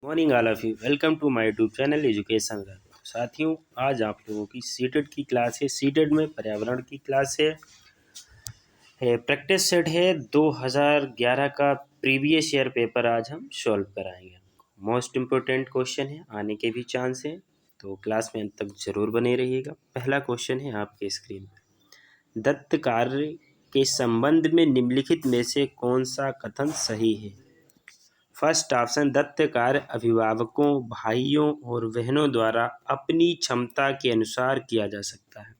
Morning all of you. Welcome to my YouTube channel education learn. साथियों, आज आप लोगों की सीटेट की क्लास है। सीटेट में पर्यावरण की क्लास है प्रैक्टिस सेट है 2011 का प्रीवियस ईयर पेपर आज हम सॉल्व कराएंगे। मोस्ट इम्पोर्टेंट क्वेश्चन है, आने के भी चांस है, तो क्लास में अंत तक जरूर बने रहिएगा। पहला क्वेश्चन है आपके स्क्रीन पर। दत्त कार्य के संबंध में निम्नलिखित में से कौन सा कथन सही है? फर्स्ट ऑप्शन, दत्त कार्य अभिभावकों, भाइयों और बहनों द्वारा अपनी क्षमता के अनुसार किया जा सकता है।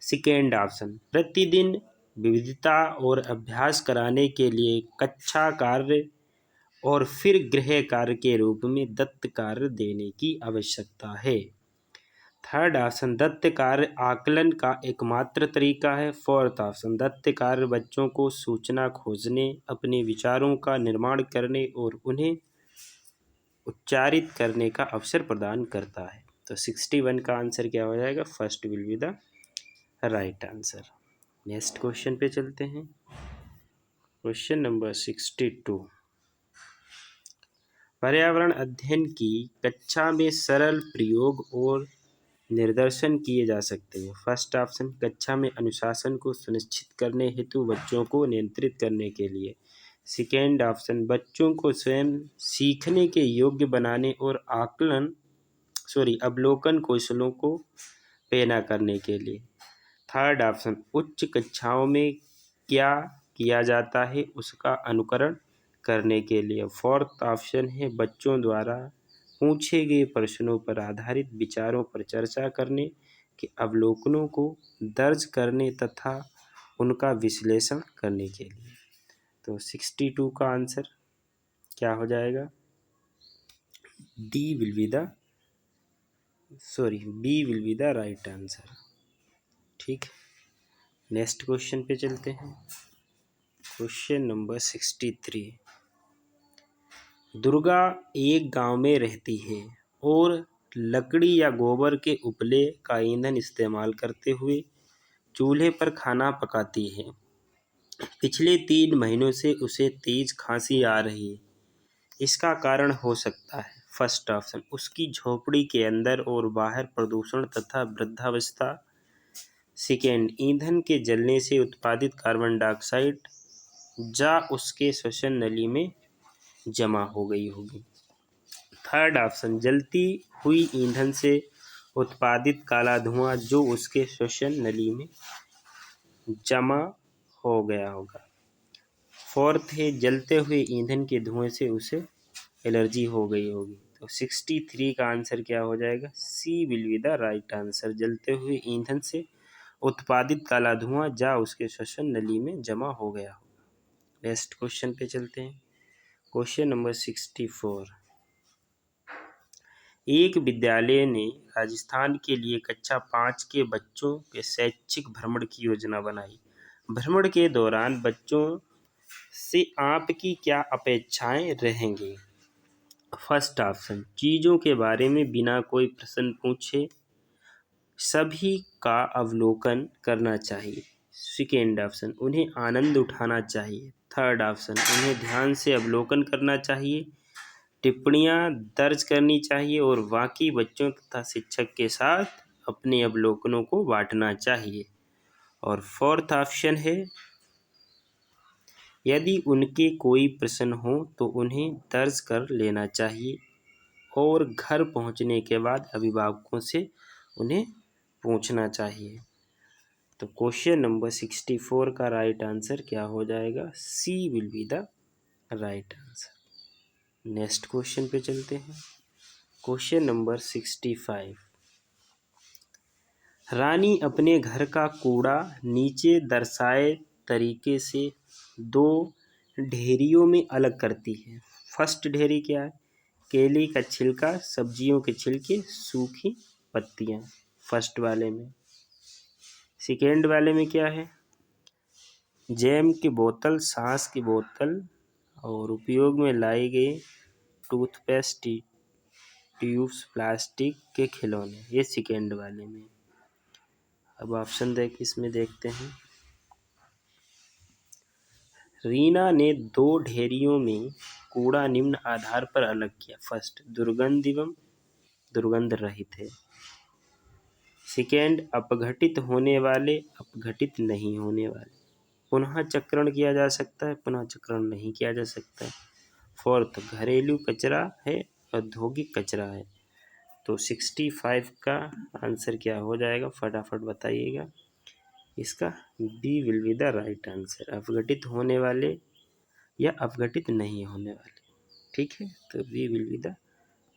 सेकेंड ऑप्शन, प्रतिदिन विविधता और अभ्यास कराने के लिए कक्षा कार्य और फिर गृह कार्य के रूप में दत्त कार्य देने की आवश्यकता है। थर्ड ऑप्शन, दत्त कार्य आकलन का एकमात्र तरीका है। फोर्थ ऑप्शन, दत्त कार्य बच्चों को सूचना खोजने, अपने विचारों का निर्माण करने और उन्हें उच्चारित करने का अवसर प्रदान करता है। तो 61 का आंसर क्या हो जाएगा? First will be the right answer. Next question पे चलते हैं। Question number 62। पर्यावरण अध्ययन की कक्षा में सरल प्रयोग और निर्देशन किए जा सकते हैं। फर्स्ट ऑप्शन, कक्षा में अनुशासन को सुनिश्चित करने हेतु बच्चों को नियंत्रित करने के लिए। सेकेंड ऑप्शन, बच्चों को स्वयं सीखने के योग्य बनाने और अवलोकन कौशलों को पैदा करने के लिए। थर्ड ऑप्शन, उच्च कक्षाओं में क्या किया जाता है उसका अनुकरण करने के लिए। फोर्थ ऑप्शन है, बच्चों द्वारा पूछे गए प्रश्नों पर आधारित विचारों पर चर्चा करने के अवलोकनों को दर्ज करने तथा उनका विश्लेषण करने के लिए। तो 62 का आंसर क्या हो जाएगा? B will be the right answer. ठीक, नेक्स्ट क्वेश्चन पे चलते हैं। Question number 63। दुर्गा एक गांव में रहती है और लकड़ी या गोबर के उपले का ईंधन इस्तेमाल करते हुए चूल्हे पर खाना पकाती है। पिछले 3 महीनों से उसे तेज खांसी आ रही है। इसका कारण हो सकता है। फर्स्ट ऑप्शन, उसकी झोपड़ी के अंदर और बाहर प्रदूषण तथा वृद्धावस्था। सेकेंड, ईंधन के जलने से उत्पादित कार्बन डाइऑक्साइड जा उसके श्वसन नली में जमा हो गई होगी। थर्ड ऑप्शन, जलती हुई ईंधन से उत्पादित काला धुआं जो उसके श्वसन नली में जमा हो गया होगा। फोर्थ है, जलते हुए ईंधन के धुएं से उसे एलर्जी हो गई होगी। तो 63 का आंसर क्या हो जाएगा? C will be the right answer. जलते हुए ईंधन से उत्पादित काला धुआं जा उसके श्वसन नली में जमा हो गया होगा। नेक्स्ट क्वेश्चन पे चलते हैं। Question number 64। एक विद्यालय ने राजस्थान के लिए कक्षा 5 के बच्चों के शैक्षिक भ्रमण की योजना बनाई। भ्रमण के दौरान बच्चों से आपकी क्या अपेक्षाएं रहेंगी? फर्स्ट ऑप्शन, चीज़ों के बारे में बिना कोई प्रश्न पूछे सभी का अवलोकन करना चाहिए। सेकेंड ऑप्शन, उन्हें आनंद उठाना चाहिए। थर्ड ऑप्शन, उन्हें ध्यान से अवलोकन करना चाहिए, टिप्पणियाँ दर्ज करनी चाहिए और बाकी बच्चों तथा शिक्षक के साथ अपने अवलोकनों को बांटना चाहिए। और फोर्थ ऑप्शन है, यदि उनके कोई प्रश्न हो तो उन्हें दर्ज कर लेना चाहिए और घर पहुंचने के बाद अभिभावकों से उन्हें पूछना चाहिए। तो क्वेश्चन नंबर 64 का राइट आंसर क्या हो जाएगा? C will be the right answer. Next question पे चलते हैं। Question number 65। रानी अपने घर का कूड़ा नीचे दर्शाए तरीके से 2 ढेरियों में अलग करती है। फर्स्ट ढेरी क्या है? केले का छिलका, सब्जियों के छिलके, सूखी पत्तियां, फर्स्ट वाले में। सेकेंड वाले में क्या है? जैम की बोतल, सॉस की बोतल और उपयोग में लाई गई टूथपेस्ट ट्यूब्स, प्लास्टिक के खिलौने, ये सेकेंड वाले में। अब ऑप्शन इसमें देखते हैं। रीना ने 2 ढेरियों में कूड़ा निम्न आधार पर अलग किया। फर्स्ट, दुर्गंध एवं दुर्गंध रहित है। सेकेंड, अपघटित होने वाले, अपघटित नहीं होने वाले। पुनः चक्रण किया जा सकता है, पुनः चक्रण नहीं किया जा सकता है। फोर्थ, घरेलू कचरा है, औद्योगिक कचरा है। तो 65 का आंसर क्या हो जाएगा, फटाफट बताइएगा। इसका B will be the right answer, अपघटित होने वाले या अपघटित नहीं होने वाले। ठीक है, तो B will be the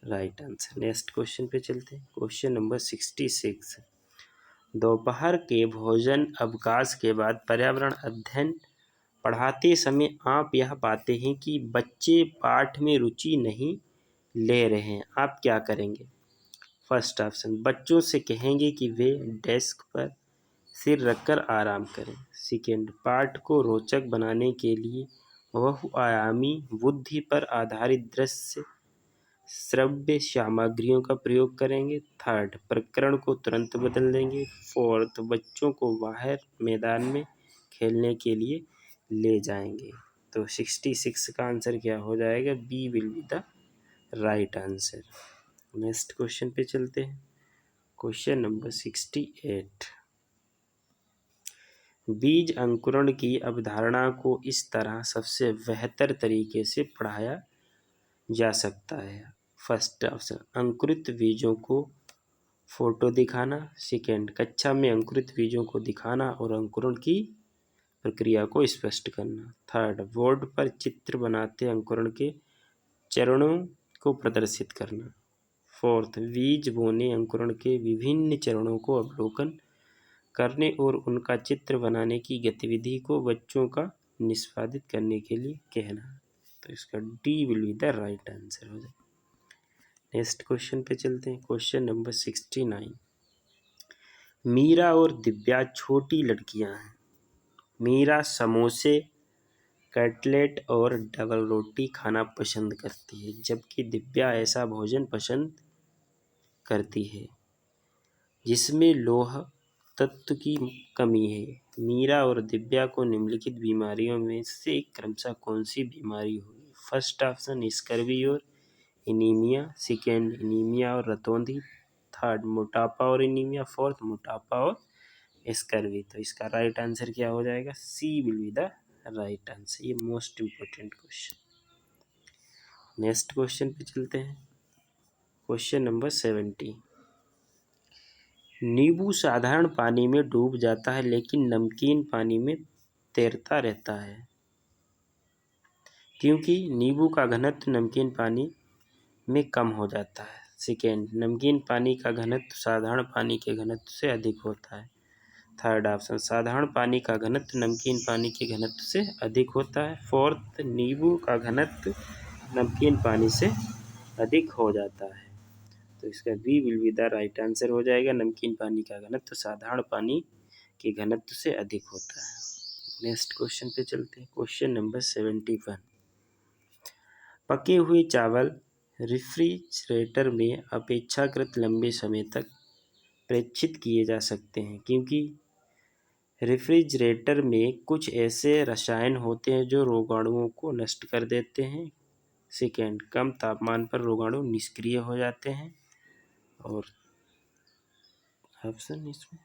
right answer. Next question पे चलते हैं। Question number 66। दोपहर के भोजन अवकाश के बाद पर्यावरण अध्ययन पढ़ाते समय आप यह पाते हैं कि बच्चे पाठ में रुचि नहीं ले रहे हैं, आप क्या करेंगे? फर्स्ट ऑप्शन, बच्चों से कहेंगे कि वे डेस्क पर सिर रखकर आराम करें। सेकेंड, पाठ को रोचक बनाने के लिए बहुआयामी बुद्धि पर आधारित दृश्य श्रव्य सामग्रियों का प्रयोग करेंगे। थर्ड, प्रकरण को तुरंत बदल देंगे। फोर्थ, बच्चों को बाहर मैदान में खेलने के लिए ले जाएंगे। तो 66 का आंसर क्या हो जाएगा, B will be the right answer. Next question पे चलते हैं। Question number 68। बीज अंकुरण की अवधारणा को इस तरह सबसे बेहतर तरीके से पढ़ाया जा सकता है। फर्स्ट ऑप्शन, अंकुरित बीजों को फोटो दिखाना। सेकेंड, कक्षा में अंकुरित बीजों को दिखाना और अंकुरण की प्रक्रिया को स्पष्ट करना। थर्ड, बोर्ड पर चित्र बनाते अंकुरण के चरणों को प्रदर्शित करना। फोर्थ, बीज बोने अंकुरण के विभिन्न चरणों को अवलोकन करने और उनका चित्र बनाने की गतिविधि को बच्चों का निष्पादित करने के लिए कहना। तो इसका D will be the right answer हो जाए। नेक्स्ट क्वेश्चन पे चलते हैं। Question number 69। मीरा और दिव्या छोटी लड़कियां हैं। मीरा समोसे, कटलेट और डबल रोटी खाना पसंद करती है, जबकि दिव्या ऐसा भोजन पसंद करती है जिसमें लौह तत्व की कमी है। मीरा और दिव्या को निम्नलिखित बीमारियों में से क्रमशः कौन सी बीमारी होगी? फर्स्ट ऑप्शन, स्कर्वी और एनीमिया। सेकेंड, एनीमिया और रतौंधी। थर्ड, मोटापा और एनीमिया। फोर्थ, मोटापा और स्कर्वी। तो इसका राइट आंसर क्या हो जाएगा, C will be the right answer. ये most important question. Next question पे चलते हैं। Question number 70। नींबू साधारण पानी में डूब जाता है लेकिन नमकीन पानी में तैरता रहता है, क्योंकि नींबू का घनत्व नमकीन पानी में कम हो जाता है। सेकेंड, नमकीन पानी का घनत्व साधारण पानी के घनत्व से अधिक होता है। थर्ड ऑप्शन, साधारण पानी का घनत्व नमकीन पानी के घनत्व से अधिक होता है। फोर्थ, नींबू का घनत्व नमकीन पानी से अधिक हो जाता है। तो इसका B will be the right answer हो जाएगा। नमकीन पानी का घनत्व साधारण पानी के घनत्व से अधिक होता है। नेक्स्ट क्वेश्चन पे चलते हैं। Question number 71। पके हुए चावल रेफ्रिजरेटर में अपेक्षाकृत लंबे समय तक प्रेक्षित किए जा सकते हैं, क्योंकि रेफ्रिजरेटर में कुछ ऐसे रसायन होते हैं जो रोगाणुओं को नष्ट कर देते हैं। सेकेंड, कम तापमान पर रोगाणु निष्क्रिय हो जाते हैं। और ऑप्शन इसमें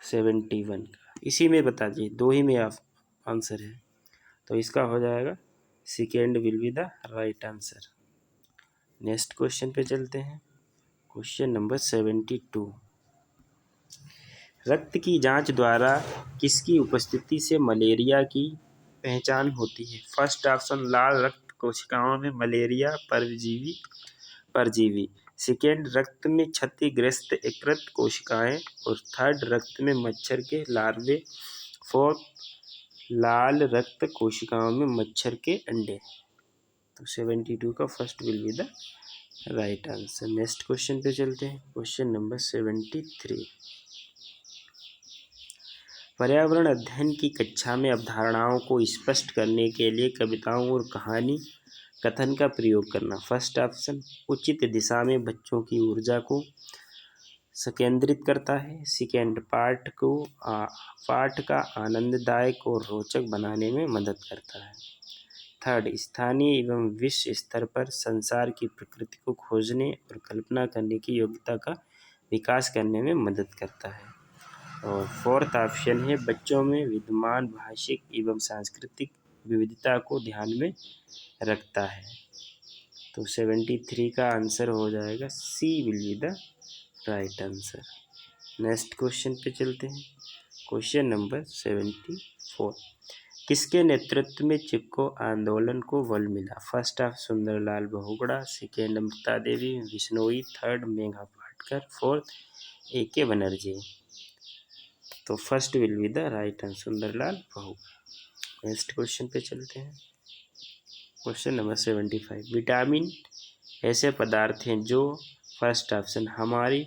71 का इसी में बता दीजिए, दो ही में आंसर है, तो इसका हो जाएगा second will be the right answer. Next question पे चलते हैं। Question number 72। रक्त की जांच द्वारा किसकी उपस्थिति से मलेरिया की पहचान होती है? फर्स्ट ऑप्शन, लाल रक्त कोशिकाओं में मलेरिया परजीवी। सेकेंड, रक्त में क्षतिग्रस्त यकृत कोशिकाएं। और थर्ड, रक्त में मच्छर के लार्वे। फोर्थ, लाल रक्त कोशिकाओं में मच्छर के अंडे। तो 72 का first will be the right answer. Next question पे चलते हैं। Question number 73। पर्यावरण अध्ययन की कक्षा में अवधारणाओं को स्पष्ट करने के लिए कविताओं और कहानी कथन का प्रयोग करना। फर्स्ट ऑप्शन, उचित दिशा में बच्चों की ऊर्जा को संकेंद्रित करता है। सेकेंड, पाठ का आनंददायक और रोचक बनाने में मदद करता है। थर्ड, स्थानीय एवं विश्व स्तर पर संसार की प्रकृति को खोजने और कल्पना करने की योग्यता का विकास करने में मदद करता है। और फोर्थ ऑप्शन है, बच्चों में विद्यमान भाषिक एवं सांस्कृतिक विविधता को ध्यान में रखता है। तो 73 का आंसर हो जाएगा C will be the right answer. Next question पे चलते हैं। क्वेश्चन नंबर 74, किसके नेतृत्व में चिपको आंदोलन को बल मिला? First of Sundarlal Bahuguna, second Amrita Devi Bishnoi, third Medha Patkar, fourth A.K. Banerjee. तो first will be the right answer, Sundarlal Bahuguna. Next question पे चलते हैं। क्वेश्चन नंबर 75, विटामिन ऐसे पदार्थ हैं जो, फर्स्ट ऑप्शन, हमारी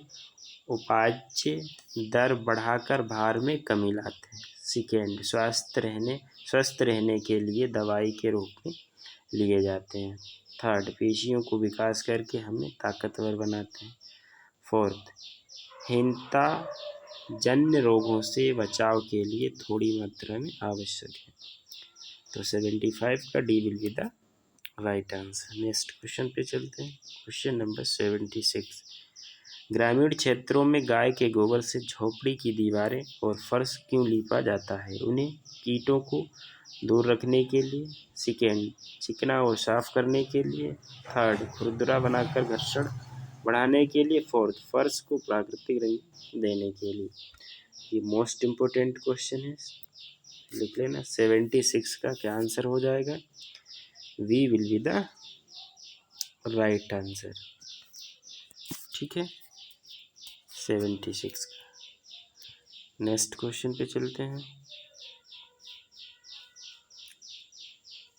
उपाज्य दर बढ़ाकर भार में कमी लाते हैं। सेकेंड, स्वस्थ रहने के लिए दवाई के रूप में लिए जाते हैं। थर्ड, पेशियों को विकास करके हमें ताकतवर बनाते हैं। फोर्थ, हीनता जन्य रोगों से बचाव के लिए थोड़ी मात्रा में आवश्यक है। तो 75 का D will be the right answer. Next question पे चलते हैं। क्वेश्चन नंबर 76, ग्रामीण क्षेत्रों में गाय के गोबर से झोपड़ी की दीवारें और फर्श क्यों लीपा जाता है? उन्हें कीटों को दूर रखने के लिए। सेकेंड, चिकना और साफ करने के लिए। थर्ड, खुरदुरा बनाकर घर्षण बढ़ाने के लिए। फोर्थ, फर्श को प्राकृतिक रंग देने के लिए। ये मोस्ट इम्पोर्टेंट क्वेश्चन है, लिख लेना। 76 का क्या आंसर हो जाएगा? B will be the right answer. ठीक है, 76 का। नेक्स्ट क्वेश्चन पे चलते हैं।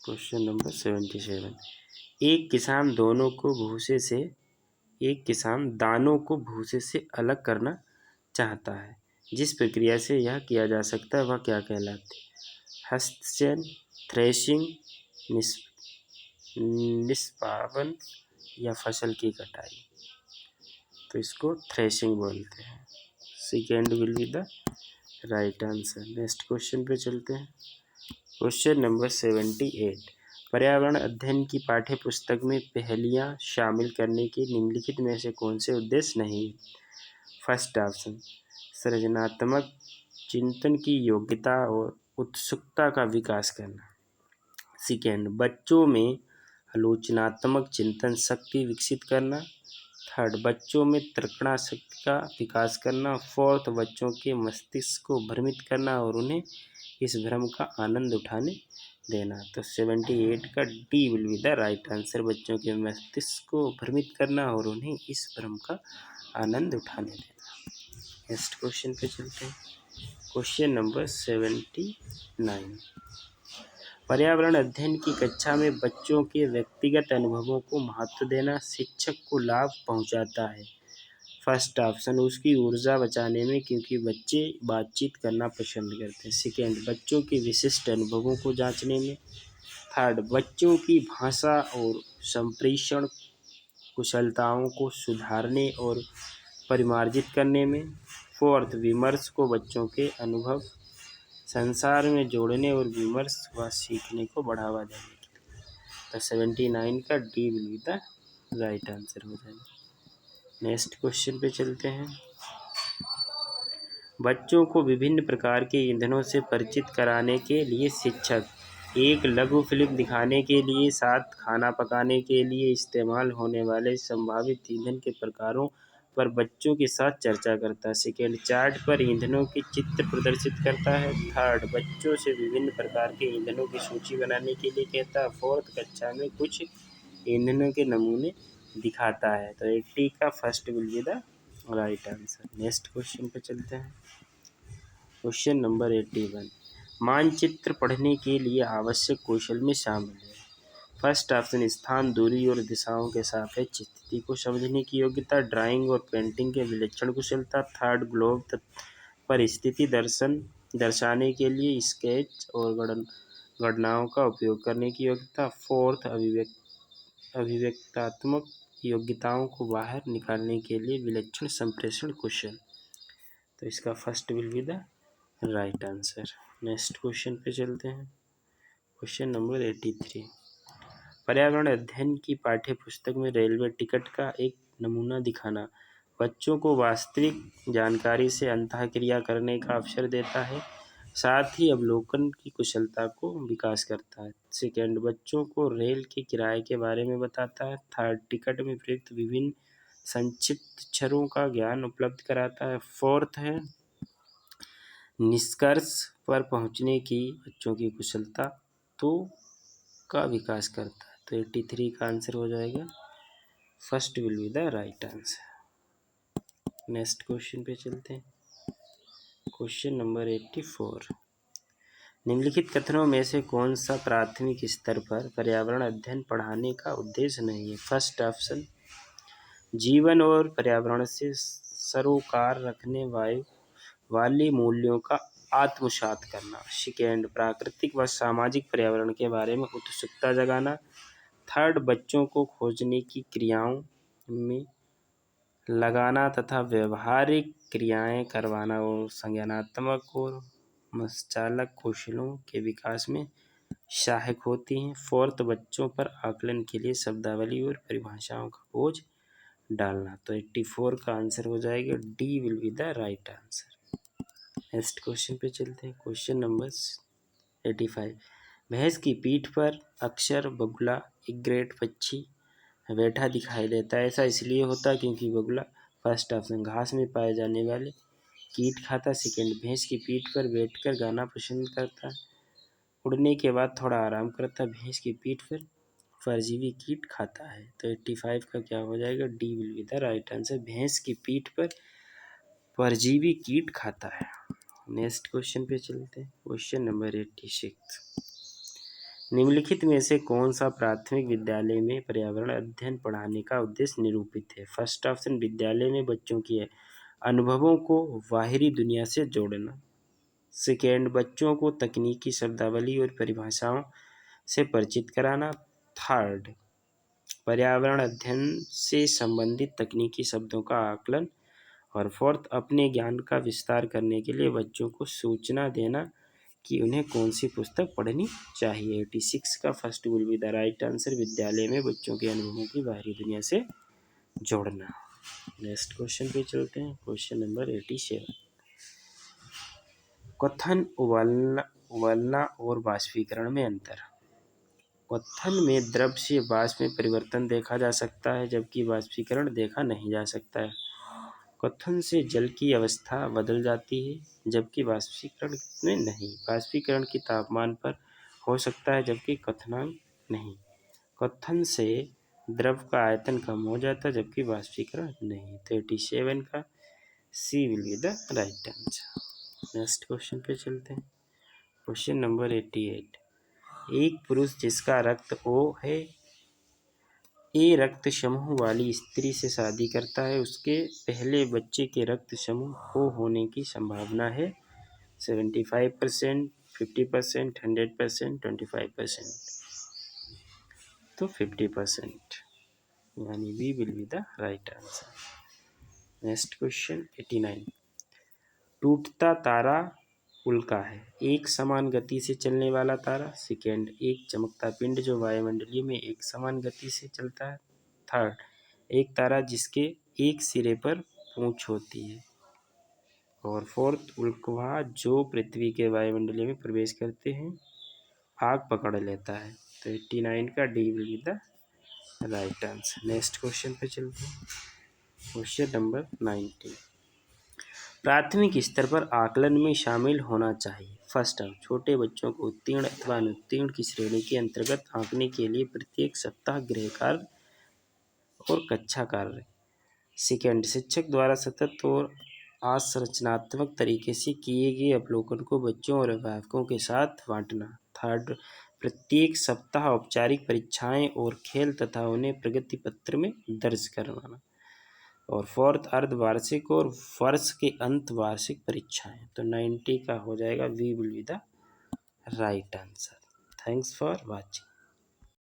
क्वेश्चन नंबर 77, एक किसान दानों को भूसे से अलग करना चाहता है। जिस प्रक्रिया से यह किया जा सकता है वह क्या कहलाती है? हस्तचयन, थ्रेशिंग, निष्पादन या फसल की कटाई। तो इसको थ्रेशिंग बोलते हैं। Second will be the right answer. Next question पे चलते हैं। क्वेश्चन नंबर 78, पर्यावरण अध्ययन की पाठ्य पुस्तक में पहेलियाँ शामिल करने के निम्नलिखित में से कौन से उद्देश्य नहीं? फर्स्ट ऑप्शन, सृजनात्मक चिंतन की योग्यता और उत्सुकता का विकास करना। सेकेंड, बच्चों में आलोचनात्मक चिंतन शक्ति विकसित करना। थर्ड, बच्चों में तर्कणा शक्ति का विकास करना। फोर्थ, बच्चों के मस्तिष्क को भ्रमित करना और उन्हें इस भ्रम का आनंद उठाने देना। तो 78 का D will be the right answer, बच्चों के मस्तिष्क को भ्रमित करना और उन्हें इस भ्रम का आनंद उठाने देना। नेक्स्ट क्वेश्चन पे चलते हैं। क्वेश्चन नंबर 79, पर्यावरण अध्ययन की कक्षा में बच्चों के व्यक्तिगत अनुभवों को महत्व देना शिक्षक को लाभ पहुंचाता है। फर्स्ट ऑप्शन, उसकी ऊर्जा बचाने में क्योंकि बच्चे बातचीत करना पसंद करते हैं। सेकेंड, बच्चों के विशिष्ट अनुभवों को जांचने में। थर्ड, बच्चों की भाषा और संप्रेषण कुशलताओं को सुधारने और परिमार्जित करने में। फोर्थ, विमर्श को बच्चों के अनुभव संसार में जोड़ने और विमर्श व सीखने को बढ़ावा देने के लिए। तो 79 का D will be the right answer हो जाएगा। नेक्स्ट क्वेश्चन पे चलते हैं। बच्चों को विभिन्न प्रकार के ईंधनों से परिचित कराने के लिए शिक्षक एक लघु फिल्म दिखाने के लिए साथ खाना पकाने के लिए इस्तेमाल होने वाले संभावित ईंधन के प्रकारों पर बच्चों के साथ चर्चा करता है। सेकेंड, चार्ट पर ईंधनों के चित्र प्रदर्शित करता है। थर्ड, बच्चों से विभिन्न प्रकार के ईंधनों की सूची बनाने के लिए कहता है। फोर्थ, कक्षा में कुछ ईंधनों के नमूने दिखाता है। तो 80 का first will be the right answer. Next question पे चलते हैं। क्वेश्चन नंबर 81, मानचित्र पढ़ने के लिए आवश्यक कौशल में शामिल है। फर्स्ट ऑप्शन, स्थान, दूरी और दिशाओं के सापेक्ष स्थिति को समझने की योग्यता, ड्राइंग और पेंटिंग के विलक्षण कुशलता। थर्ड, ग्लोब पर स्थिति दर्शाने के लिए स्केच और गणनाओं का उपयोग करने की योग्यता। फोर्थ, अभिव्यक्तात्मक योग्यताओं को बाहर निकालने के लिए विलक्षण संप्रेषण कौशल। तो इसका first will be the right answer. Next question पे चलते हैं। Question number 83। पर्यावरण अध्ययन की पाठ्य पुस्तक में रेलवे टिकट का एक नमूना दिखाना बच्चों को वास्तविक जानकारी से अंतःक्रिया करने का अवसर देता है, साथ ही अवलोकन की कुशलता को विकास करता है। सेकेंड, बच्चों को रेल के किराए के बारे में बताता है। थर्ड, टिकट में प्रयुक्त विभिन्न संक्षिप्त अक्षरों का ज्ञान उपलब्ध कराता है। फोर्थ है, निष्कर्ष पर पहुंचने की बच्चों की कुशलता का विकास करता है। तो 83 का आंसर हो जाएगा first will be the right answer. Next question पे चलते हैं। Question number 84। निम्नलिखित कथनों में से कौन सा प्राथमिक स्तर पर पर्यावरण अध्ययन पढ़ाने का उद्देश्य नहीं है? फर्स्ट ऑप्शन, जीवन और पर्यावरण से सरोकार रखने वाले मूल्यों का आत्मसात करना। सेकेंड, प्राकृतिक व सामाजिक पर्यावरण के बारे में उत्सुकता जगाना। थर्ड, बच्चों को खोजने की क्रियाओं में लगाना तथा व्यवहारिक क्रियाएं करवाना और संज्ञानात्मक और मस्चालक कौशलों के विकास में सहायक होती हैं। फोर्थ, बच्चों पर आकलन के लिए शब्दावली और परिभाषाओं का बोझ डालना। तो 84 का आंसर हो जाएगा D will be the right answer. Next question पे चलते हैं। Question number 85। भैंस की पीठ पर अक्सर बगुला, इग्रेट पक्षी बैठा दिखाई देता है। ऐसा इसलिए होता है क्योंकि बगुला फर्स्ट ऑप्शन घास में पाए जाने वाले कीट खाता। सेकेंड, भैंस की पीठ पर बैठकर गाना पसंद करता है। उड़ने के बाद थोड़ा आराम करता है। भैंस की पीठ पर परजीवी कीट खाता है। तो 85 का क्या हो जाएगा? D will be the right answer. भैंस की पीठ पर परजीवी कीट खाता है। नेक्स्ट क्वेश्चन पे चलते हैं। Question number 86। निम्नलिखित में से कौन सा प्राथमिक विद्यालय में पर्यावरण अध्ययन पढ़ाने का उद्देश्य निरूपित है? फर्स्ट ऑप्शन, विद्यालय में बच्चों के अनुभवों को बाहरी दुनिया से जोड़ना। सेकेंड, बच्चों को तकनीकी शब्दावली और परिभाषाओं से परिचित कराना। थर्ड, पर्यावरण अध्ययन से संबंधित तकनीकी शब्दों का आकलन। और फोर्थ, अपने ज्ञान का विस्तार करने के लिए बच्चों को सूचना देना कि उन्हें कौन सी पुस्तक पढ़नी चाहिए। 86 का first will be the right answer, विद्यालय में बच्चों के अनुभवों की बाहरी दुनिया से जोड़ना। नेक्स्ट क्वेश्चन पे चलते हैं। Question number 87। क्वथन, उबालना और वाष्पीकरण में अंतर। क्वथन में द्रव से वाष्प में परिवर्तन देखा जा सकता है, जबकि वाष्पीकरण देखा नहीं जा सकता है। क्वथन से जल की अवस्था बदल जाती है, जबकि वाष्पीकरण में नहीं। वाष्पीकरण की तापमान पर हो सकता है, जबकि क्वथनांक नहीं। क्वथन से द्रव का आयतन कम हो जाता है, जबकि वाष्पीकरण नहीं। 37 का C will be the right answer. Next question पे चलते हैं। Question number 88। एक पुरुष जिसका रक्त ओ है, ए रक्त समूह वाली स्त्री से शादी करता है, उसके पहले बच्चे के रक्त समूह ओ होने की संभावना है 75%, 50%, 100%, 25%। तो 50%, यानी B will be the right answer. Next question 89। टूटता तारा उल्का है। एक समान गति से चलने वाला तारा। सेकेंड, एक चमकता पिंड जो वायुमंडलीय में एक समान गति से चलता है। थर्ड, एक तारा जिसके एक सिरे पर पूंछ होती है। और फोर्थ, उल्का जो पृथ्वी के वायुमंडलीय में प्रवेश करते हैं आग पकड़ लेता है। तो 89 का D will be the right answer. Next question पे चलते हैं। Question number 90। प्राथमिक स्तर पर आकलन में शामिल होना चाहिए। फर्स्ट, छोटे बच्चों को उत्तीर्ण अथवा अनुत्तीर्ण की श्रेणी के अंतर्गत आंकने के लिए प्रत्येक सप्ताह गृह कार्य और कक्षा कार्य। सेकेंड, शिक्षक द्वारा सतत और आसरचनात्मक तरीके से किए गए अवलोकन को बच्चों और अभिभावकों के साथ बांटना। थर्ड, प्रत्येक सप्ताह औपचारिक परीक्षाएं और खेल तथा उन्हें प्रगति पत्र में दर्ज करवाना। और फोर्थ, अर्धवार्षिक और वर्ष के अंत वार्षिक परीक्षाएं। तो 90 का हो जाएगा B will be the right answer. Thanks for watching.